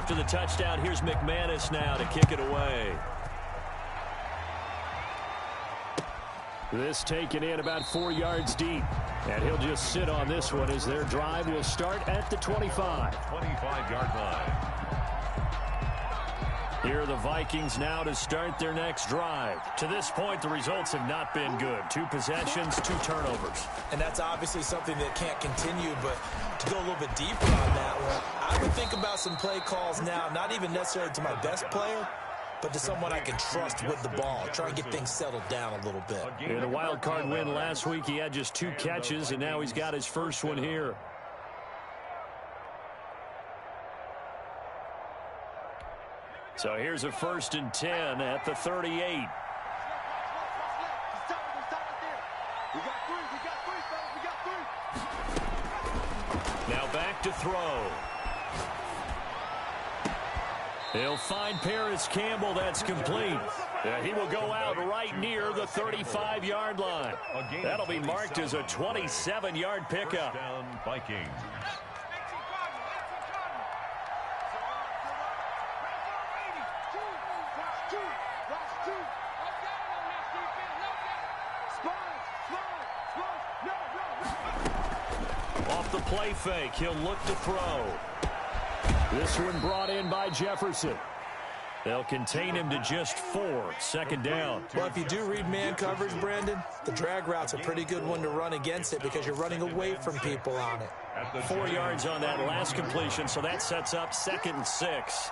After the touchdown, here's McManus now to kick it away. This taken in about 4 yards deep. And he'll just sit on this one as their drive will start at the 25. 25-yard line. Here are the Vikings now to start their next drive. To this point, the results have not been good. 2 possessions, 2 turnovers. And that's obviously something that can't continue, but to go a little bit deeper on that one, I would think about some play calls now, not even necessarily to my best player, but to someone I can trust with the ball. Try and get things settled down a little bit. In a wild card win last week, he had just 2 catches, and now he's got his first one here. So here's a 1st and 10 at the 38. Now back to throw. He'll find Paris Campbell. That's complete. He will go out right near the 35-yard line. That'll be marked as a 27-yard pickup. Down Vikings. Off the play fake, he'll look to throw. This one brought in by Jefferson. They'll contain him to just 4. Second down. Well, if you do read man coverage, Brandon, the drag route's a pretty good one to run against it because you're running away from people on it. 4 yards on that last completion, so that sets up 2nd and 6.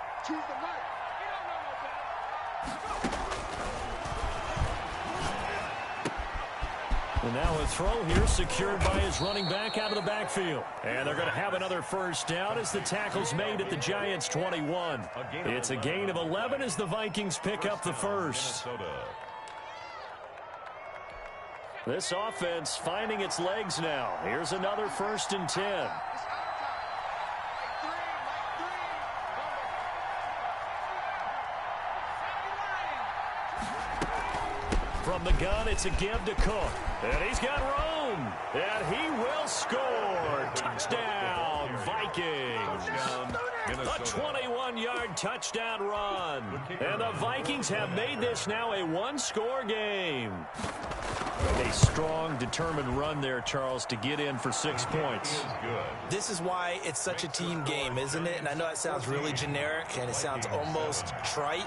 And now a throw here secured by his running back out of the backfield. And they're going to have another first down as the tackle's made at the Giants' 21. It's a gain of 11 as the Vikings pick up the first. This offense finding its legs now. Here's another 1st and 10. From the gun, it's a give to Cook. And he's got room. And he will score. Touchdown, Vikings. A 21-yard touchdown run. And the Vikings have made this now a 1-score game. A strong, determined run there, Charles, to get in for 6 points. This is why it's such a team game, isn't it? And I know it sounds really generic and it sounds almost trite.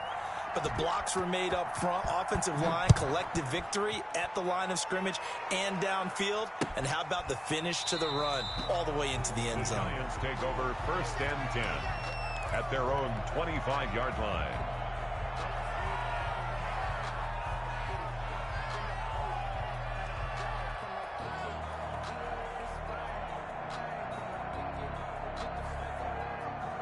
But the blocks were made up front, offensive line, collective victory at the line of scrimmage and downfield. And how about the finish to the run all the way into the end zone? The Giants take over 1st and 10 at their own 25-yard line.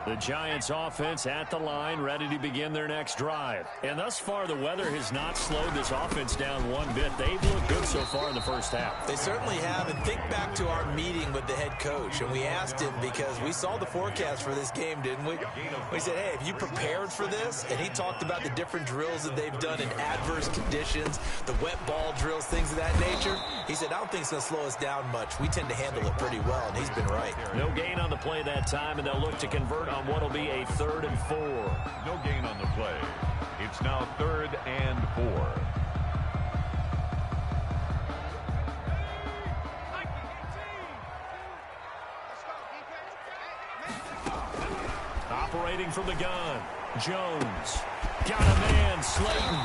The Giants offense at the line, ready to begin their next drive. And thus far, the weather has not slowed this offense down one bit. They've looked good so far in the first half. They certainly have. And think back to our meeting with the head coach. And we asked him because we saw the forecast for this game, didn't we? We said, hey, have you prepared for this? And he talked about the different drills that they've done in adverse conditions, the wet ball drills, things of that nature. He said, I don't think it's going to slow us down much. We tend to handle it pretty well, and he's been right. No gain on the play that time, and they'll look to convert on what will be a 3rd and 4. No gain on the play. It's now 3rd and 4. Operating from the gun, Jones. Got a man, Slayton.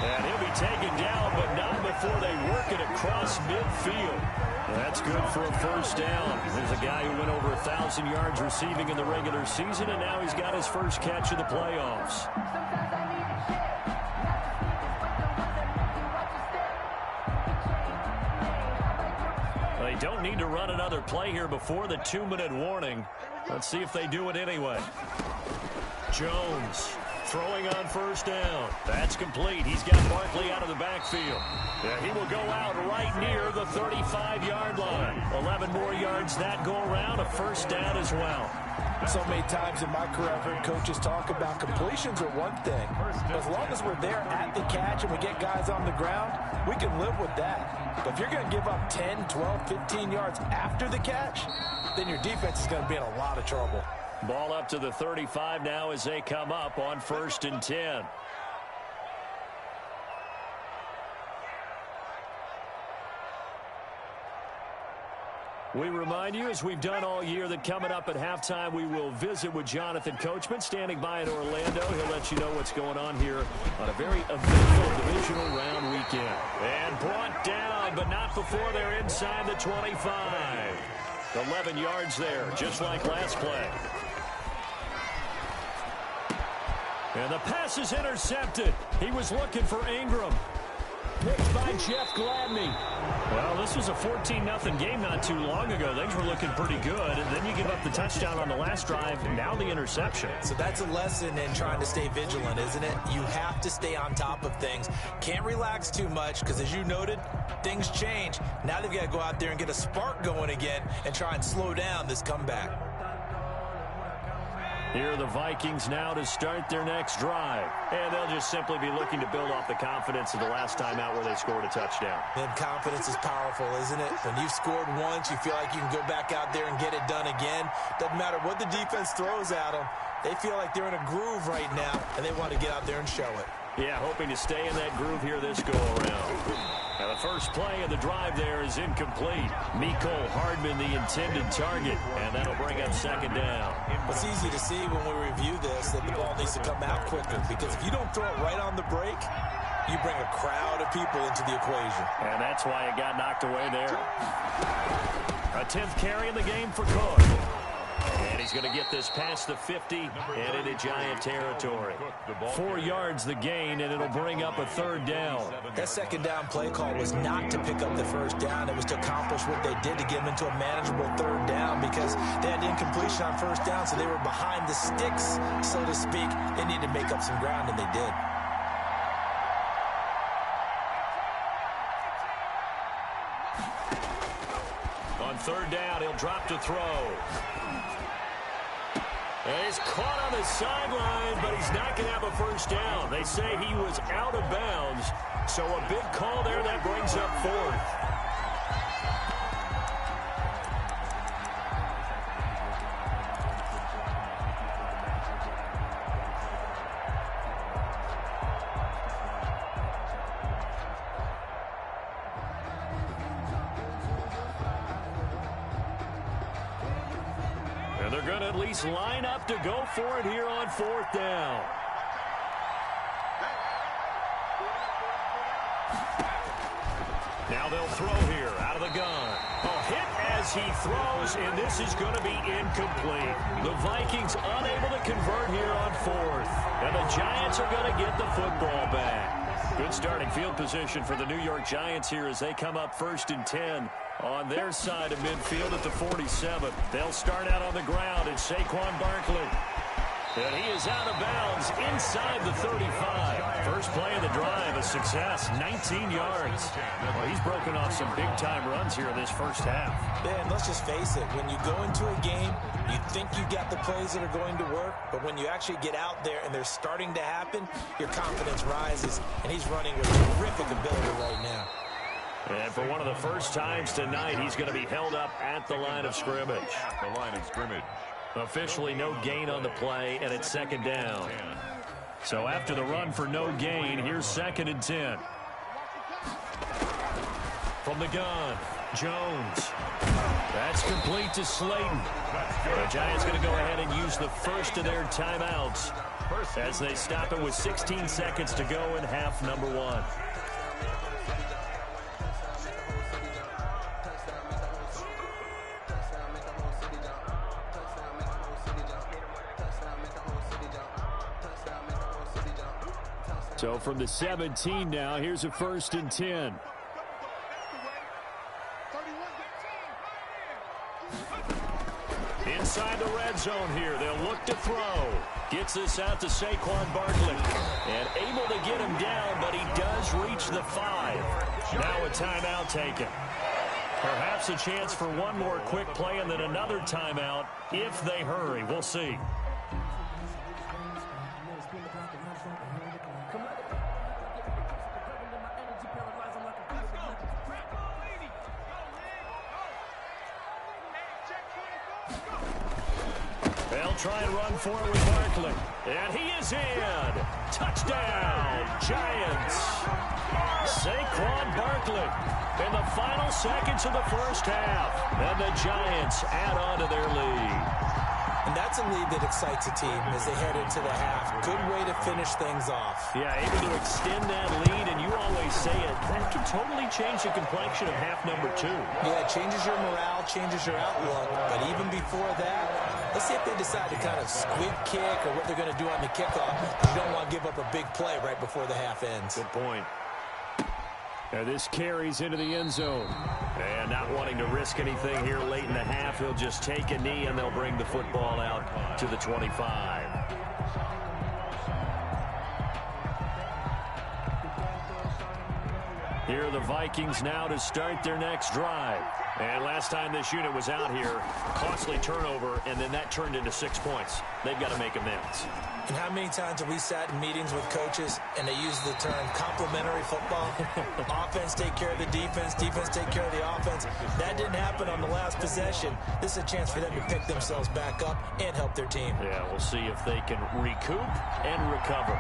And he'll be taken down, but not before they work it across midfield. That's good for a first down. There's a guy who went over 1,000 yards receiving in the regular season, and now he's got his first catch of the playoffs. They don't need to run another play here before the 2-minute warning. Let's see if they do it anyway. Jones throwing on first down. That's complete. He's got Barkley out of the backfield. Yeah, he will go out right near the 35-yard line. 11 more yards that go around. A first down as well. So many times in my career, I've heard coaches talk about completions are one thing. As long as we're there at the catch and we get guys on the ground, we can live with that. But if you're going to give up 10, 12, 15 yards after the catch, then your defense is going to be in a lot of trouble. Ball up to the 35 now as they come up on 1st and 10. We remind you, as we've done all year, that coming up at halftime, we will visit with Jonathan Coachman, standing by in Orlando. He'll let you know what's going on here on a very eventful divisional round weekend. And brought down, but not before they're inside the 25. 11 yards there, just like last play. And the pass is intercepted. He was looking for Ingram. Picked by Jeff Gladney. Well, this was a 14-0 game not too long ago. Things were looking pretty good, and then you give up the touchdown on the last drive, and now the interception. So that's a lesson in trying to stay vigilant, isn't it? You have to stay on top of things. Can't relax too much, because as you noted, things change. Now they've got to go out there and get a spark going again and try and slow down this comeback. Here are the Vikings now to start their next drive. And they'll just simply be looking to build off the confidence of the last time out where they scored a touchdown. And confidence is powerful, isn't it? When you've scored once, you feel like you can go back out there and get it done again. Doesn't matter what the defense throws at them. They feel like they're in a groove right now, and they want to get out there and show it. Yeah, hoping to stay in that groove here this go-around. Now the first play of the drive there is incomplete. Mecole Hardman, the intended target, and that'll bring up 2nd down. It's easy to see when we review this that the ball needs to come out quicker, because if you don't throw it right on the break, you bring a crowd of people into the equation. And that's why it got knocked away there. A 10th carry in the game for Cook. And he's going to get this past the 50 and into Giant territory. 4 yards the gain, and it'll bring up a 3rd down. That 2nd down play call was not to pick up the 1st down. It was to accomplish what they did to get them into a manageable 3rd down, because they had incompletion on 1st down, so they were behind the sticks, so to speak. They needed to make up some ground, and they did. On 3rd down, he'll drop to throw. And he's caught on the sideline, but he's not going to have a 1st down. They say he was out of bounds, so a big call there that brings up 4th. And they're going to at least line up to go for it here on 4th down. Now they'll throw here out of the gun. A hit as he throws, and this is going to be incomplete. The Vikings unable to convert here on 4th. And the Giants are going to get the football back. Good starting field position for the New York Giants here as they come up 1st and 10 on their side of midfield at the 47. They'll start out on the ground. It's Saquon Barkley. And he is out of bounds inside the 35. First play of the drive, a success, 19 yards. Well, he's broken off some big-time runs here in this first half. Ben, let's just face it. When you go into a game, you think you got the plays that are going to work, but when you actually get out there and they're starting to happen, your confidence rises, and he's running with terrific ability right now. And for one of the first times tonight, he's going to be held up at the line of scrimmage. At the line of scrimmage. Officially no gain on the play, and it's 2nd down. So after the run for no gain, here's 2nd and 10. From the gun, Jones. That's complete to Slayton. The Giants going to go ahead and use the first of their timeouts as they stop it with 16 seconds to go in half number 1. So from the 17 now, here's a 1st and 10. Inside the red zone here, they'll look to throw. Gets this out to Saquon Barkley. And able to get him down, but he does reach the 5. Now a timeout taken. Perhaps a chance for one more quick play and then another timeout if they hurry. We'll see. They'll try and run for it with Barkley. And he is in. Touchdown, Giants. Saquon Barkley in the final seconds of the first half. And the Giants add on to their lead. And that's a lead that excites a team as they head into the half. Good way to finish things off. Yeah, able to extend that lead, and you always say it, that can totally change the complexion of half number 2. Yeah, it changes your morale, changes your outlook. But even before that, let's see if they decide to kind of squib kick or what they're going to do on the kickoff. You don't want to give up a big play right before the half ends. Good point. And this carries into the end zone. And not wanting to risk anything here late in the half, he'll just take a knee and they'll bring the football out to the 25. Here are the Vikings now to start their next drive. And last time this unit was out here, costly turnover, and then that turned into 6 points. They've got to make amends. And how many times have we sat in meetings with coaches and they use the term complementary football? Offense take care of the defense, defense take care of the offense. That didn't happen on the last possession. This is a chance for them to pick themselves back up and help their team. Yeah, we'll see if they can recoup and recover.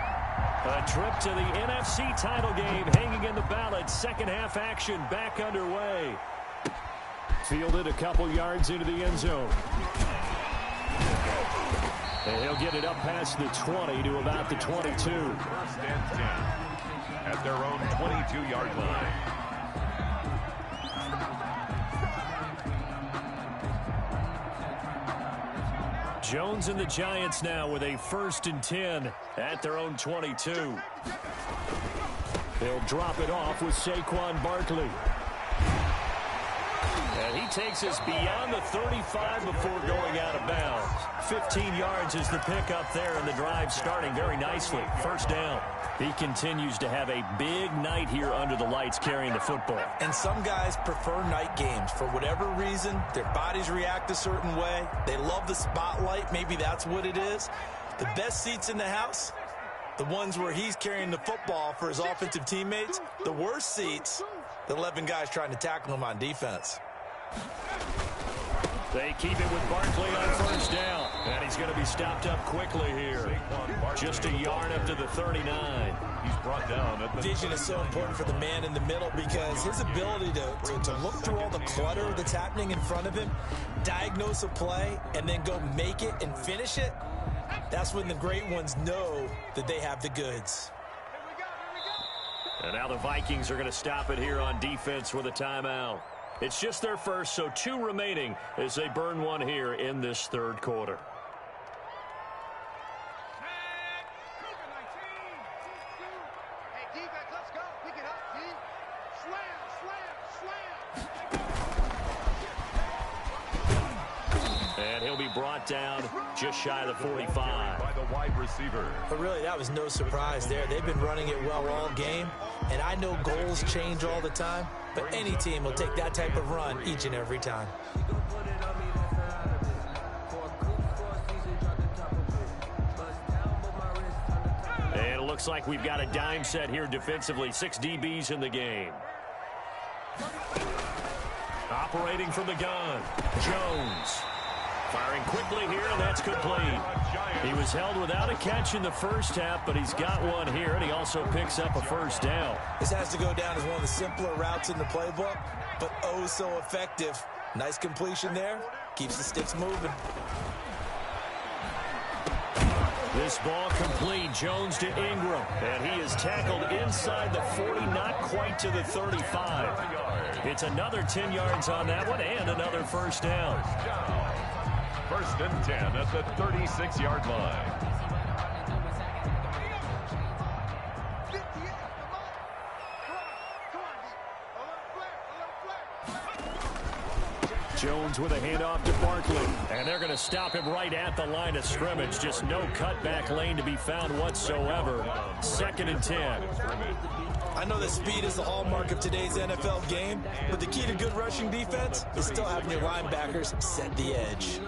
A trip to the NFC title game hanging in the balance. Second half action back underway. Fielded a couple yards into the end zone. And he'll get it up past the 20 to about the 22. First and 10 at their own 22-yard line. Jones and the Giants now with a 1st and 10 at their own 22. They'll drop it off with Saquon Barkley. And he takes us beyond the 35 before going out of bounds. 15 yards is the pickup there, and the drive starting very nicely. First down. He continues to have a big night here under the lights carrying the football. And some guys prefer night games. For whatever reason, their bodies react a certain way. They love the spotlight. Maybe that's what it is. The best seats in the house, the ones where he's carrying the football for his offensive teammates. The worst seats, the 11 guys trying to tackle him on defense. They keep it with Barkley on first down. And he's going to be stopped up quickly here. Just a yard up to the 39. He's brought down at the... Vision is so important for the man in the middle because his ability to look through all the clutter that's happening in front of him, diagnose a play, and then go make it and finish it, that's when the great ones know that they have the goods. And now the Vikings are going to stop it here on defense with a timeout. It's just their first, so 2 remaining as they burn one here in this third quarter. And he'll be brought down just shy of the 45. By the wide receiver. But really, that was no surprise there. They've been running it well all game, and I know goals change all the time, but any team will take that type of run each and every time. And it looks like we've got a dime set here defensively. 6 DBs in the game. Operating from the gun, Jones. Firing quickly here, and that's complete. He was held without a catch in the first half, but he's got one here, and he also picks up a first down. This has to go down as one of the simpler routes in the playbook, but oh so effective. Nice completion there. Keeps the sticks moving. This ball complete. Jones to Ingram, and he is tackled inside the 40, not quite to the 35. It's another 10 yards on that one, and another first down. First and 10 at the 36-yard line. Jones with a handoff to Barkley, and they're going to stop him right at the line of scrimmage. Just no cutback lane to be found whatsoever. 2nd and 10. I know that speed is the hallmark of today's NFL game, but the key to good rushing defense is still having your linebackers set the edge.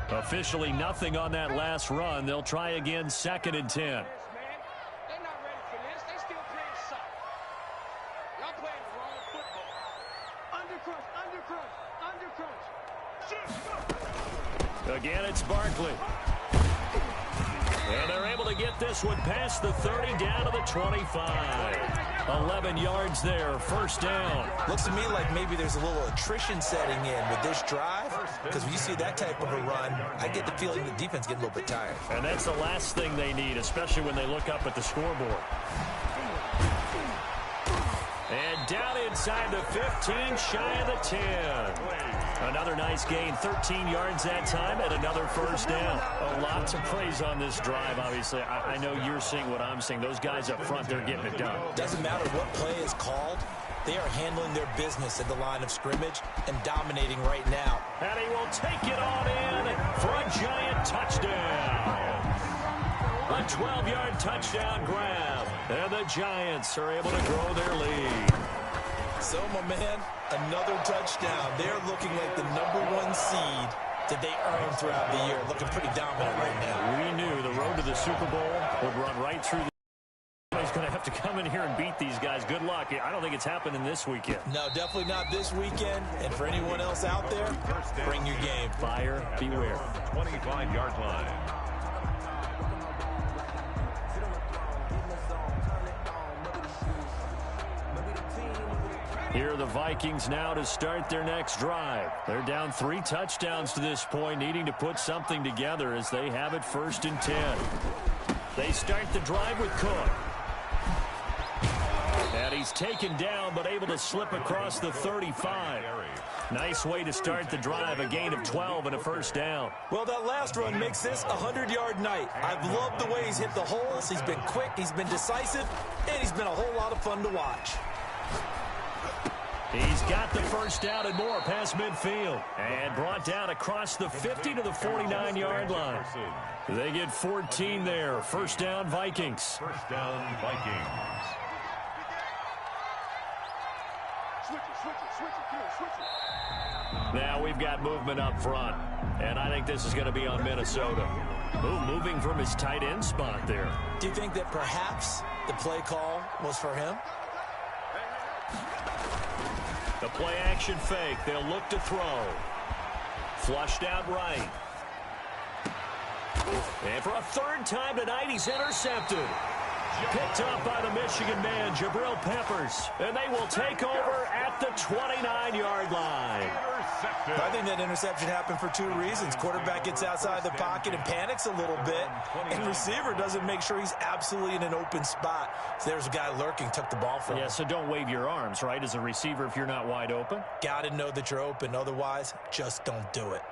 Officially nothing on that last run. They'll try again, 2nd and 10. Again, it's Barkley. And they're able to get this one past the 30 down to the 25. 11 yards there, first down. Looks to me like maybe there's a little attrition setting in with this drive, because when you see that type of a run, I get the feeling the defense getting a little bit tired. And that's the last thing they need, especially when they look up at the scoreboard. And down inside the 15, shy of the 10. Another nice gain, 13 yards that time, and another first down. A lot to praise on this drive, obviously. I know you're seeing what I'm seeing. Those guys up front, they're getting it done. Doesn't matter what play is called. They are handling their business at the line of scrimmage and dominating right now. And he will take it on in for a giant touchdown. A 12-yard touchdown grab. And the Giants are able to grow their lead. So, my man, another touchdown. They're looking like the #1 seed that they earned throughout the year. Looking pretty dominant right now. We knew the road to the Super Bowl would run right through the... He's going to have to come in here and beat these guys. Good luck. I don't think it's happening this weekend. No, definitely not this weekend. And for anyone else out there, bring your game. Buyer beware. 25-yard line. Here are the Vikings now to start their next drive. They're down 3 touchdowns to this point, needing to put something together as they have it first and 10. They start the drive with Cook. And he's taken down, but able to slip across the 35. Nice way to start the drive, a gain of 12 and a first down. Well, that last run makes this a 100-yard night. I've loved the way he's hit the holes. He's been quick, he's been decisive, and he's been a whole lot of fun to watch. He's got the first down and more past midfield. And brought down across the 50 to the 49-yard line. They get 14 there. First down, Vikings. First down, Vikings. Now we've got movement up front. And I think this is going to be on Minnesota. Moving from his tight end spot there. Do you think that perhaps the play call was for him? The play action fake. They'll look to throw. Flushed out right. And for a third time tonight, he's intercepted. Picked up by the Michigan man, Jabril Peppers. And they will take over at the 29-yard line. I think that interception happened for 2 reasons. Quarterback gets outside the pocket and panics a little bit. And receiver doesn't make sure he's absolutely in an open spot. So there's a guy lurking, took the ball from him. Yeah, so don't wave your arms, right, as a receiver if you're not wide open. Got to know that you're open. Otherwise, just don't do it.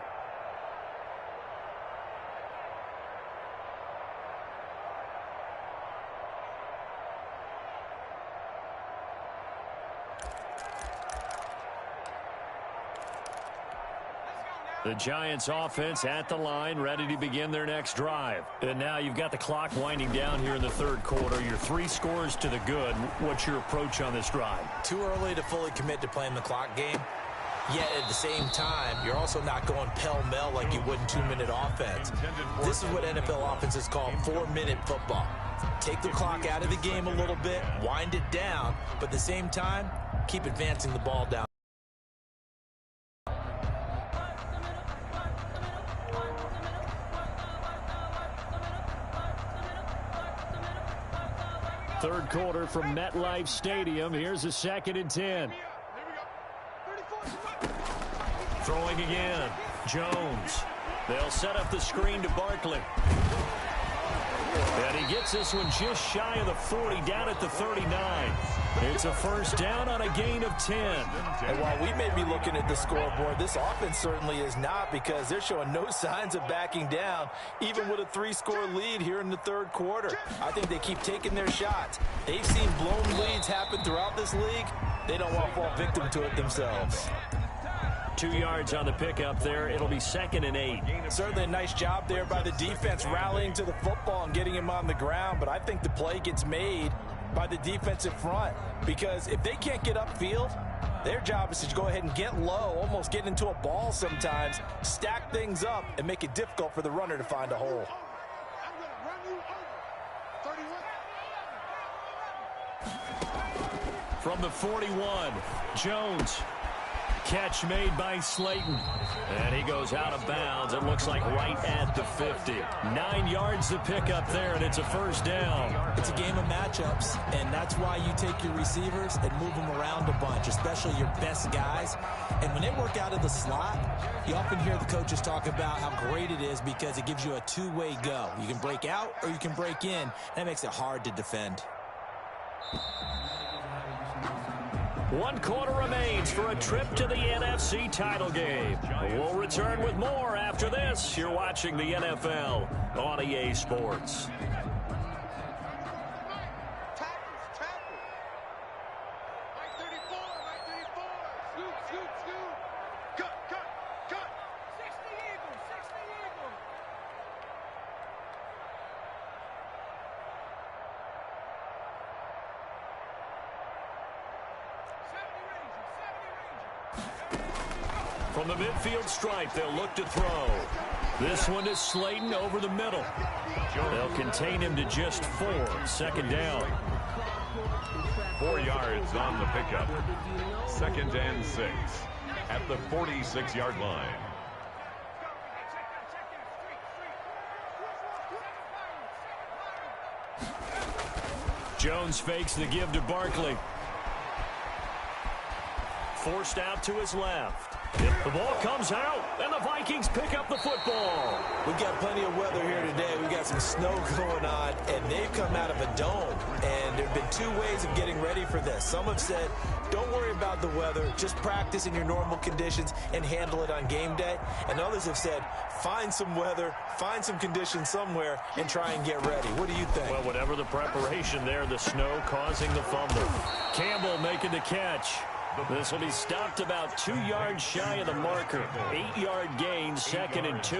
The Giants offense at the line, ready to begin their next drive. And now you've got the clock winding down here in the third quarter. Your 3 scores to the good. What's your approach on this drive? Too early to fully commit to playing the clock game. Yet at the same time, you're also not going pell-mell like you would in 2-minute offense. This is what NFL offenses call 4-minute football. Take the clock out of the game a little bit, wind it down, but at the same time, keep advancing the ball down. Third quarter from MetLife Stadium. Here's a 2nd and 10. Throwing again. Jones. They'll set up the screen to Barkley. And he gets this one just shy of the 40, down at the 39. It's a first down on a gain of 10. And while we may be looking at the scoreboard, this offense certainly is not, because they're showing no signs of backing down, even with a 3-score lead here in the third quarter. I think they keep taking their shots. They've seen blown leads happen throughout this league. They don't want to fall victim to it themselves. 2 yards on the pickup there. It'll be 2nd and 8. Certainly a nice job there by the defense rallying to the football and getting him on the ground, but I think the play gets made by the defensive front, because if they can't get upfield, their job is to go ahead and get low, almost get into a ball sometimes, stack things up, and make it difficult for the runner to find a hole. From the 41, Jones. catch made by Slayton. And he goes out of bounds. It looks like right at the 50. 9 yards to pick up there, and it's a first down. It's a game of matchups, and that's why you take your receivers and move them around a bunch, especially your best guys. And when they work out of the slot, you often hear the coaches talk about how great it is because it gives you a two-way go. You can break out or you can break in. That makes it hard to defend. 1 quarter remains for a trip to the NFC title game. We'll return with more after this. You're watching the NFL on EA Sports. From the midfield stripe, they'll look to throw. This one is Slayton over the middle. They'll contain him to just 4. 2nd down. 4 yards on the pickup. 2nd and 6 at the 46-yard line. Jones fakes the give to Barkley. Forced out to his left. The ball comes out, and the Vikings pick up the football. We've got plenty of weather here today. We've got some snow going on, and they've come out of a dome. And there have been 2 ways of getting ready for this. Some have said, don't worry about the weather. Just practice in your normal conditions and handle it on game day. And others have said, find some weather, find some conditions somewhere, and try and get ready. What do you think? Well, whatever the preparation there, the snow causing the fumble. Campbell making the catch. This will be stopped about 2 yards shy of the marker. 8-yard gain, 2nd and 2.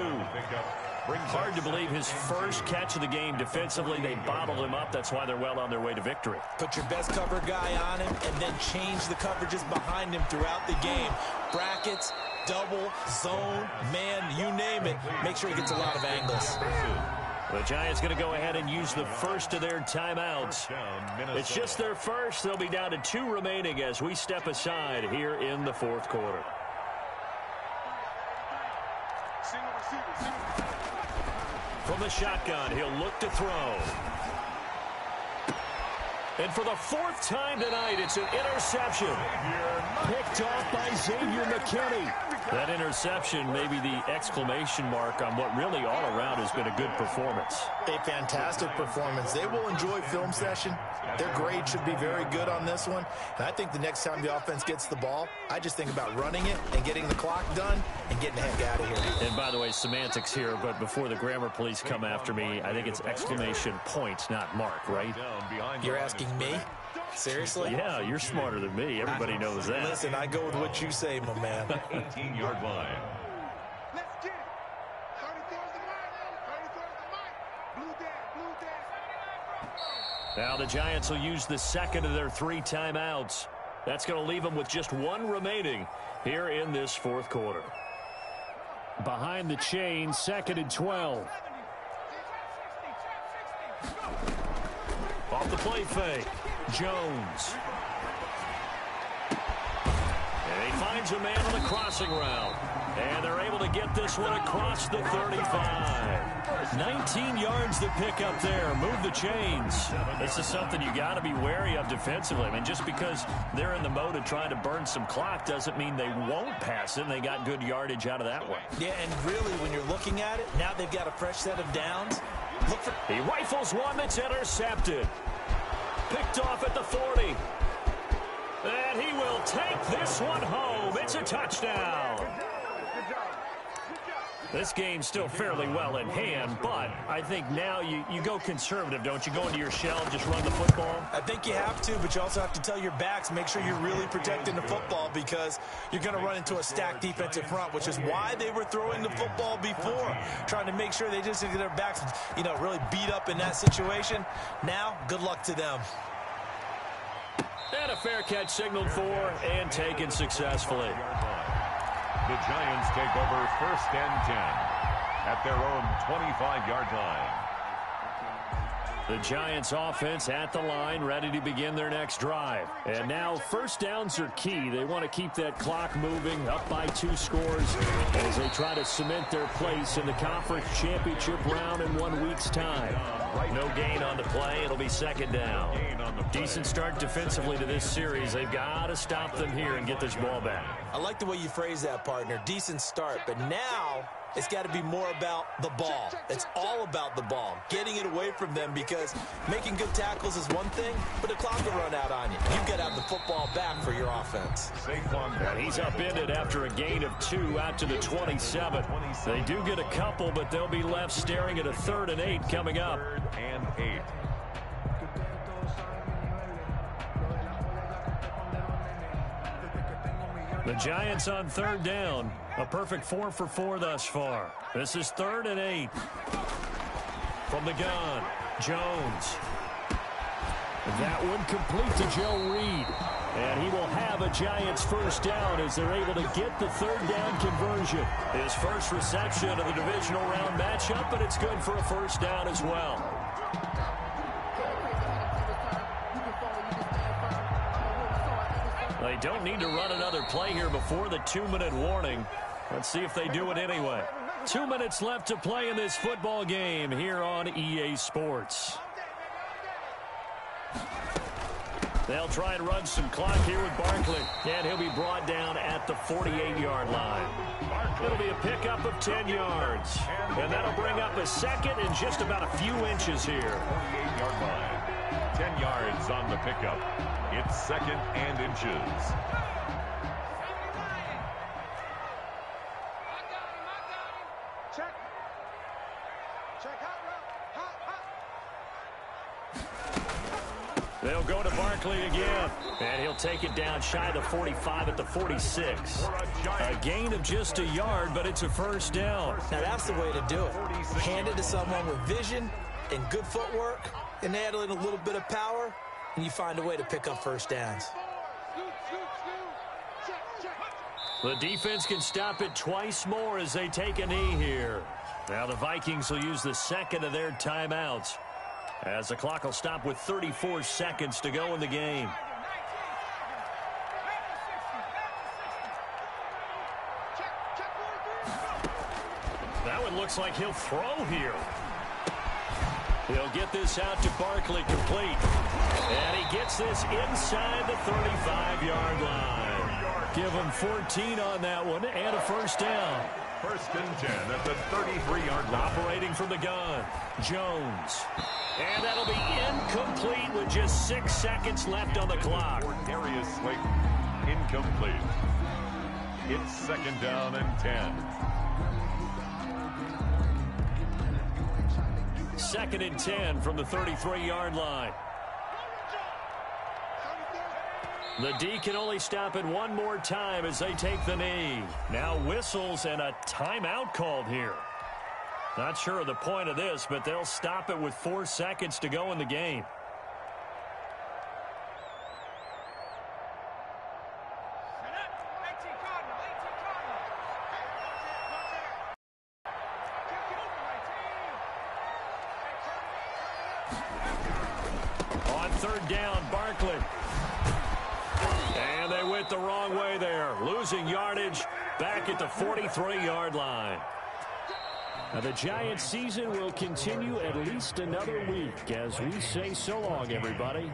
Hard to believe his first catch of the game defensively. They bottled him up. That's why they're well on their way to victory. Put your best cover guy on him and then change the coverages behind him throughout the game. Brackets, double, zone, man, you name it. Make sure he gets a lot of angles. The Giants going to go ahead and use the first of their timeouts. It's just their first. They'll be down to 2 remaining as we step aside here in the 4th quarter. From the shotgun, he'll look to throw. And for the 4th time tonight, it's an interception. Picked off by Xavier McKinney. That interception may be the exclamation mark on what really all around has been a good performance. A fantastic performance. They will enjoy film session. Their grade should be very good on this one. And I think the next time the offense gets the ball, I just think about running it and getting the clock done and getting the heck out of here. And by the way, semantics here, but before the grammar police come after me, I think it's exclamation point, not mark, right? You're asking me? Seriously? Yeah, you're smarter than me. Everybody knows that. Listen, I go with what you say, my man. 18-yard line. Let's get it. 34's the mic. 34's the mic. Blue dad. Now the Giants will use the 2nd of their 3 timeouts. That's going to leave them with just 1 remaining here in this 4th quarter. Behind the chain, 2nd and 12. Off the play fake. Jones. And he finds a man on the crossing route. And they're able to get this one across the 35. 19 yards to pick up there. Move the chains. This is something you got to be wary of defensively. I mean, just because they're in the mode of trying to burn some clock doesn't mean they won't pass it. And they got good yardage out of that one. Yeah, and really, when you're looking at it, now they've got a fresh set of downs. Look for... He rifles one that's intercepted. Picked off at the 40. And he will take this one home. It's a touchdown. This game's still fairly well in hand, but I think now you go conservative, don't you? Go into your shell, just run the football? I think you have to, but you also have to tell your backs, make sure you're really protecting the football because you're going to run into a stacked defensive front, which is why they were throwing the football before, trying to make sure they just get their backs, really beat up in that situation. Now, good luck to them. And a fair catch signaled for and taken successfully. The Giants take over 1st and 10 at their own 25-yard line. The Giants offense at the line, ready to begin their next drive. And now first downs are key. They want to keep that clock moving, up by 2 scores as they try to cement their place in the conference championship round in 1 week's time. No gain on the play. It'll be second down. Decent start defensively to this series. They've got to stop them here and get this ball back. I like the way you phrase that, partner. Decent start, but now it's got to be more about the ball. It's all about the ball, getting it away from them, because making good tackles is one thing, but the clock will run out on you. You've got to have the football back for your offense. And he's upended after a gain of 2 out to the 27. They do get a couple, but they'll be left staring at a 3rd and 8 coming up. 3rd and 8. The Giants on 3rd down. A perfect 4 for 4 thus far. This is 3rd and 8. From the gun, Jones. That one complete to Joe Reed. And he will have a Giants first down as they're able to get the 3rd down conversion. His first reception of the divisional round matchup, but it's good for a first down as well. They don't need to run another play here before the 2-minute warning. Let's see if they do it anyway. 2 minutes left to play in this football game here on EA Sports. They'll try and run some clock here with Barkley, and he'll be brought down at the 48-yard line. It'll be a pickup of 10 yards, and that'll bring up a second and just about a few inches here. 48-yard line. 10 yards on the pickup. It's 2nd and inches. Check. Check hot. They'll go to Barkley again, and he'll take it down shy of the 45 at the 46. A gain of just a yard, but it's a first down. Now that's the way to do it. Hand it to someone with vision and good footwork, and add in a little bit of power, and you find a way to pick up first downs. The defense can stop it twice more as they take a knee here. Now the Vikings will use the second of their timeouts, as the clock will stop with 34 seconds to go in the game. That one looks like he'll throw here. He'll get this out to Barkley complete. And he gets this inside the 35-yard line. Give him 14 on that one and a first down. 1st and 10 at the 33-yard line. Operating from the gun, Jones. And that'll be incomplete with just 6 seconds left on the clock. Darius Slayton, incomplete. It's 2nd down and 10. 2nd and 10 from the 33-yard line. The D can only stop it one more time as they take the knee. Now whistles and a timeout called here. Not sure of the point of this, but they'll stop it with 4 seconds to go in the game. On 3rd down, Barkley. And they went the wrong way there, losing yardage back at the 43-yard line. Now the Giants season will continue at least another week as we say so long, everybody.